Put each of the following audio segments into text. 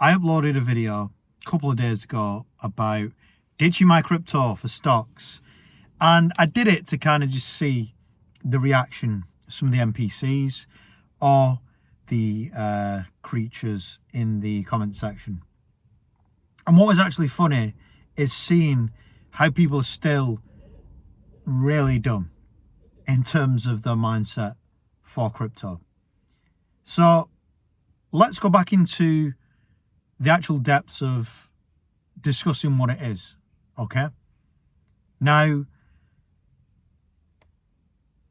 I uploaded a video a couple of days ago about ditching my crypto for stocks, and I did it to kind of just see the reaction of some of the NPCs or the creatures in the comment section. And what was actually funny is seeing how people are still really dumb in terms of their mindset for crypto. So let's go back into the actual depths of discussing what it is, okay? Now,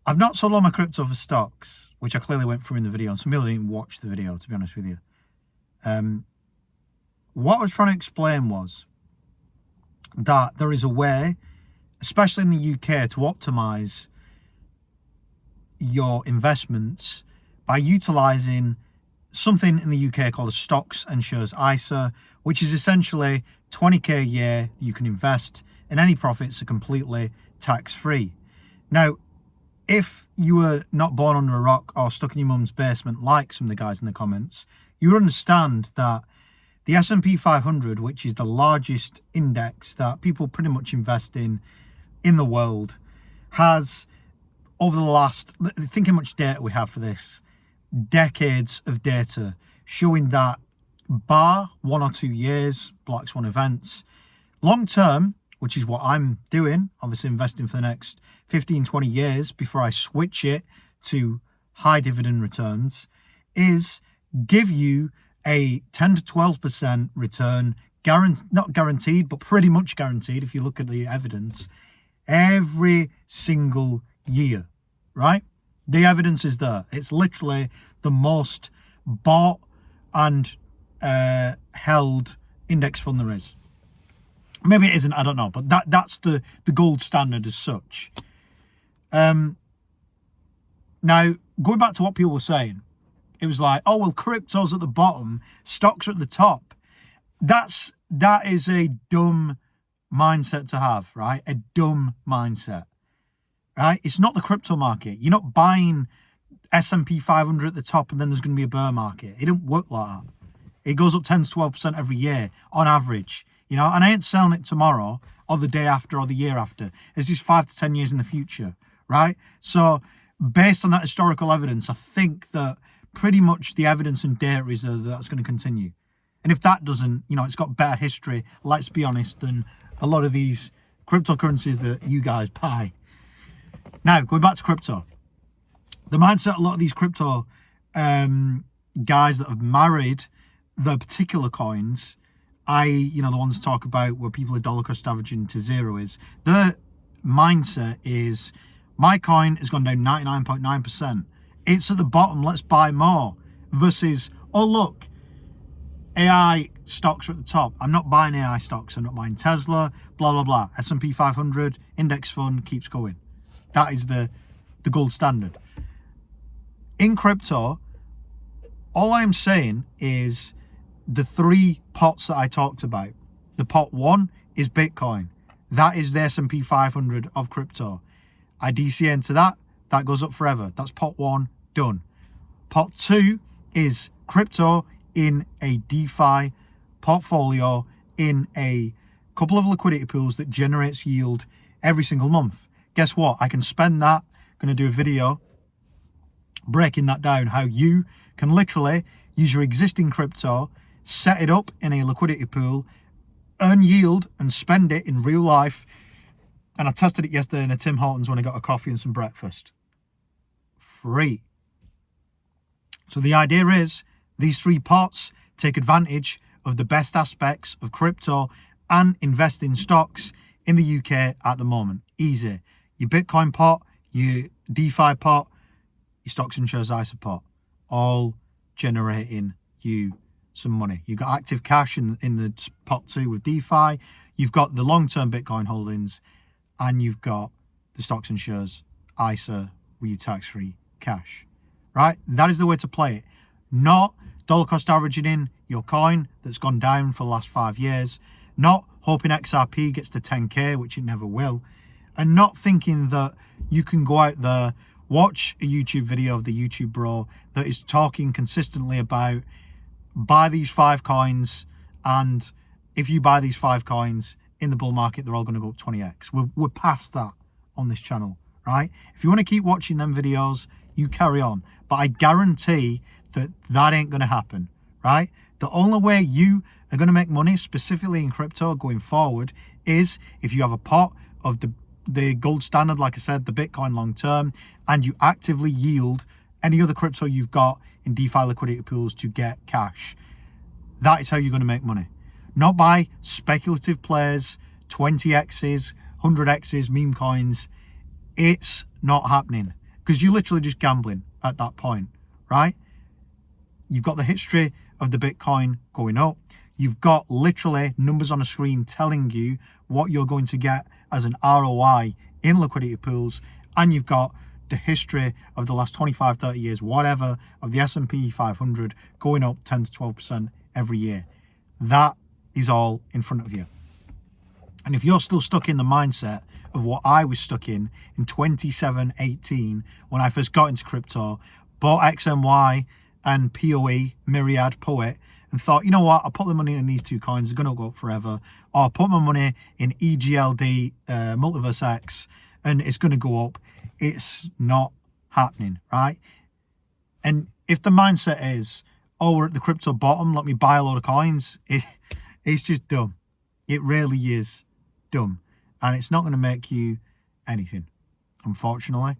I've not sold all my crypto for stocks, which I clearly went through in the video, and some people didn't watch the video, to be honest with you. What I was trying to explain was that there is a way, especially in the UK, to optimize your investments by utilizing something in the UK called a stocks and shares ISA, which is essentially 20k a year you can invest, and any profits are completely tax-free. Now, if you were not born under a rock or stuck in your mum's basement like some of the guys in the comments, you would understand that the S&P 500, which is the largest index that people pretty much invest in the world, has, over the last, think how much data we have for this, decades of data showing that bar 1 or 2 years, black swan events, long term, which is what I'm doing, obviously investing for the next 15, 20 years before I switch it to high dividend returns, is give you a 10 to 12% return, not guaranteed, but pretty much guaranteed if you look at the evidence, every single year, right? The evidence is there. It's literally the most bought and held index fund there is. Maybe it isn't, I don't know, but that's the gold standard as such. Now, going back to what people were saying, it was like, oh, well, crypto's at the bottom, stocks are at the top. That is a dumb mindset to have, right? A dumb mindset, right? It's not the crypto market. You're not buying S&P 500 at the top and then there's going to be a bear market. It don't work like that. It goes up 10 to 12% every year on average, you know, and I ain't selling it tomorrow or the day after or the year after. It's just 5 to 10 years in the future, right? So based on that historical evidence, I think that pretty much the evidence and data is that's going to continue. And if that doesn't, you know, it's got better history, let's be honest, than a lot of these cryptocurrencies that you guys buy. Now, going back to crypto, the mindset of a lot of these crypto guys that have married the particular coins, the ones talk about where people are dollar cost averaging to zero, is their mindset is, my coin has gone down 99.9%. It's at the bottom, let's buy more. Versus, oh look, AI stocks are at the top. I'm not buying AI stocks. I'm not buying Tesla, blah, blah, blah. S&P 500, index fund, keeps going. That is the gold standard. In crypto, all I'm saying is the 3 pots that I talked about. The pot 1 is Bitcoin. That is the S&P 500 of crypto. I DCA into that goes up forever. That's pot 1, done. Pot 2 is crypto in a DeFi portfolio in a couple of liquidity pools that generates yield every single month. Guess what? I can spend that. I'm going to do a video breaking that down, how you can literally use your existing crypto, set it up in a liquidity pool, earn yield and spend it in real life. And I tested it yesterday in a Tim Hortons when I got a coffee and some breakfast. Free. So the idea is these 3 pots take advantage of the best aspects of crypto and invest in stocks in the UK at the moment. Easy. Your Bitcoin pot, your DeFi pot, your stocks and shares ISA pot, all generating you some money. You've got active cash in the pot 2 with DeFi. You've got the long-term Bitcoin holdings, and you've got the stocks and shares ISA with your tax-free cash, right? That is the way to play it. Not dollar cost averaging in your coin that's gone down for the last 5 years, not hoping XRP gets to 10k, which it never will, and not thinking that you can go out there, watch a YouTube video of the YouTube bro that is talking consistently about buy these 5 coins, and if you buy these 5 coins in the bull market, they're all going to go up 20x. We're past that on this channel, right? If you want to keep watching them videos, you carry on. But I guarantee that ain't going to happen, right? The only way you are going to make money, specifically in crypto going forward, is if you have a pot of the gold standard, like I said, the Bitcoin long term, and you actively yield any other crypto you've got in DeFi liquidity pools to get cash. That is how you're going to make money. Not by speculative plays, 20x's, 100x's, meme coins. It's not happening, because you're literally just gambling at that point, right? You've got the history of the Bitcoin going up. You've got literally numbers on a screen telling you what you're going to get as an ROI in liquidity pools. And you've got the history of the last 25, 30 years, whatever, of the S&P 500 going up 10 to 12% every year. That is all in front of you. And if you're still stuck in the mindset of what I was stuck in 27-18, when I first got into crypto, bought XMY and POE, Myriad, Poet, and thought, you know what, I'll put the money in these 2 coins, they're going to go up forever. Or I'll put my money in EGLD, Multiverse X, and it's going to go up. It's not happening, right? And if the mindset is, oh, we're at the crypto bottom, let me buy a load of coins, it's just dumb. It really is dumb. And it's not going to make you anything, unfortunately.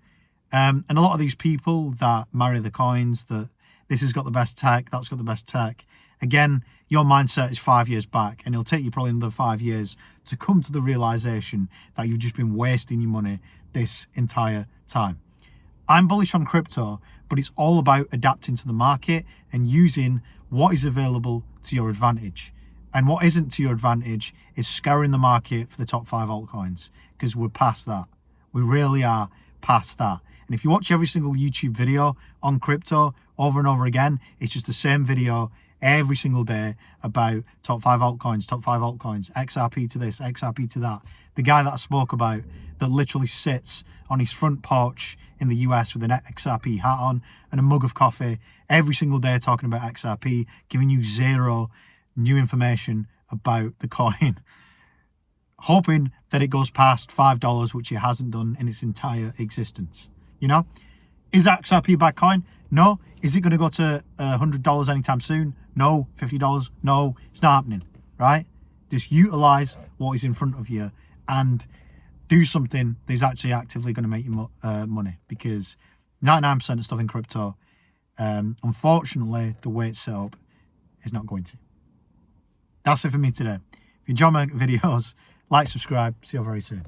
And a lot of these people that marry the coins, that this has got the best tech, that's got the best tech, again, your mindset is 5 years back, and it'll take you probably another 5 years to come to the realization that you've just been wasting your money this entire time. I'm bullish on crypto, but it's all about adapting to the market and using what is available to your advantage. And what isn't to your advantage is scouring the market for the top 5 altcoins, because we're past that. We really are past that. And if you watch every single YouTube video on crypto over and over again, it's just the same video every single day about top 5 altcoins, XRP to this, XRP to that. The guy that I spoke about that literally sits on his front porch in the US with an XRP hat on and a mug of coffee every single day talking about XRP, giving you zero new information about the coin, hoping that it goes past $5, which it hasn't done in its entire existence. You know, is XRP a bad coin? No. Is it going to go to $100 anytime soon? No. $50? No. It's not happening, right? Just utilize what is in front of you and do something that is actually actively going to make you money, because 99% of stuff in crypto, unfortunately, the way it's set up, is not going to. That's it for me today. If you enjoy my videos, like, subscribe. See you very soon.